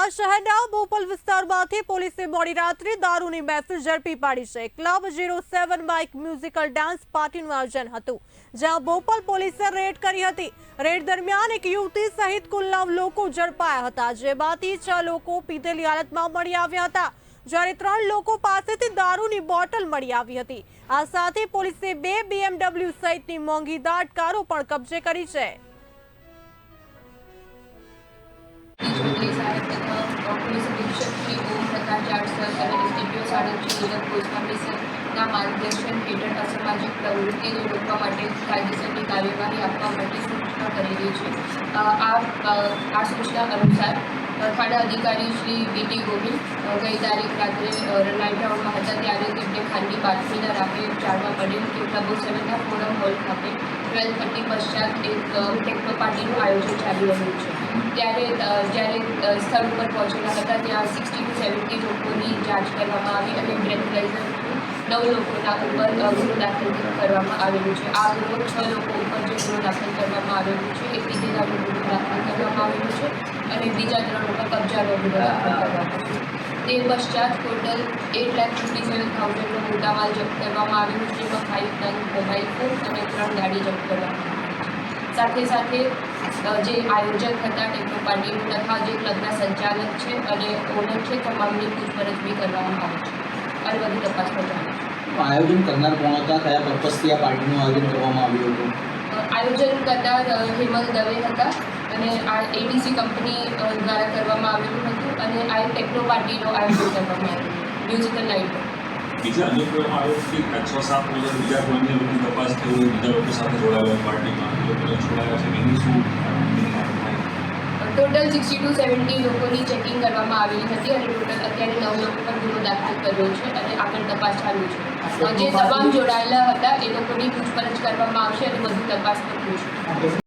અમદાવાદ શહેરના બોપલ વિસ્તારમાંથી પોલીસે મોડી રાત્રે દારૂની મહેફિલ ઝડપી પાડી છે। ક્લબ 07 માં એક મ્યુઝિકલ ડાન્સ પાર્ટીનું આયોજન હતું, જ્યાં બોપલ પોલીસે રેડ કરી હતી। રેડ દરમિયાન એક યુવતી સહિત કુલ 9 લોકો ઝડપાયા હતા, જેમાંથી 6 લોકો પીધેલી હાલતમાં મળી આવ્યા હતા, જ્યારે 3 લોકો પાસેથી દારૂની બોટલ મળી આવી હતી। આ સાથે પોલીસે 2 BMW સહિતની મોંઘીદાટ કારો પણ કબજે કરી છે। पुलिस अधीक्षक श्री ओम प्रकाश जाट सर और एसडीपीओ साणंद श्री नीरज गोस्वामी सर मार्गदर्शन हेठળ અસામાજિક પ્રવૃત્તિને રોકવા માટે કાયદેસરની કાર્યવાહી આપવા માટે સૂચના કરેલી છે। આ સૂચના અનુસાર થાણા અધિકારી શ્રી વીટી ગોહિલ ગઈ તારીખ રાત્રે લાઇટહાઉસમાં હતા, ત્યારે તેમને ખાનગી બાતમીના રાહે જાણવા મળેલ કે ક્લબ 07ના ફોરમ હોલ ખાતે 12:30 પશ્ચાત એક ટેકનો પાર્ટીનું આયોજન ચાલી રહ્યું છે। જ્યારે સ્થળ ઉપર પહોંચેલા હતા, ત્યાં 60 to 70 લોકોની જાંચ કરવામાં આવી અને બ્રેથલાઇઝર 9 લોકોના ઉપર ગુનો દાખલ કરવામાં આવેલું છે। આ ગુનો 6 લોકો ઉપર જે ગુનો દાખલ કરવામાં આવેલું છે એ પીધેલાનો ગુનો દાખલ કરવામાં આવેલું છે અને બીજા 3 ઉપર કબજાનો ગુનો દાખલ કરવામાં આવ્યો છે। તે પશ્ચાત ટોટલ 8,57,000નો મુદ્દામાલ જપ્ત કરવામાં આવેલું છે, જેમાં 5 નંગ મોબાઈલ ફોન અને 3 ગાડી જપ્ત કરવામાં આવી છે। સાથે જે આયોજક હતા ટેકનો પાર્ટીનું તથા જે ક્લબના સંચાલક છે અને ઓનર છે, તમામની પૂછપરછ બી કરવામાં આવે છે અને બધી તપાસ પણ ચાલે છે। આયોજન કરનાર કોણ હતા, કયા પર્પઝથી આ પાર્ટીનું આયોજન કરવામાં આવ્યું હતું? આયોજન કરનાર હેમંત દવે હતા અને આ એડીસી કંપની દ્વારા કરવામાં આવેલું હતું અને આ ટેકનો પાર્ટીનું આયોજન કરવામાં આવ્યું મ્યુઝિકલ નાઇટ। બીજા અન્ય કરવામાં આવ્યો કે 6-7 બીજા કોઈ લોકોની તપાસ થઈ હોય, બીજા લોકો સાથે જોડાયેલા પાર્ટીમાં લોકોને છોડાયા છે, એની શું ટોટલ 60 to 70 લોકોની ચેકિંગ કરવામાં આવેલી હતી અને ટોટલ અત્યારે 9 લોકો પર ગુનો દાખલ કર્યો છે અને આગળ તપાસ ચાલુ છે। જે તમામ જોડાયેલા હતા એ લોકોની પૂછપરછ કરવામાં આવશે અને વધુ તપાસ પણ થશે।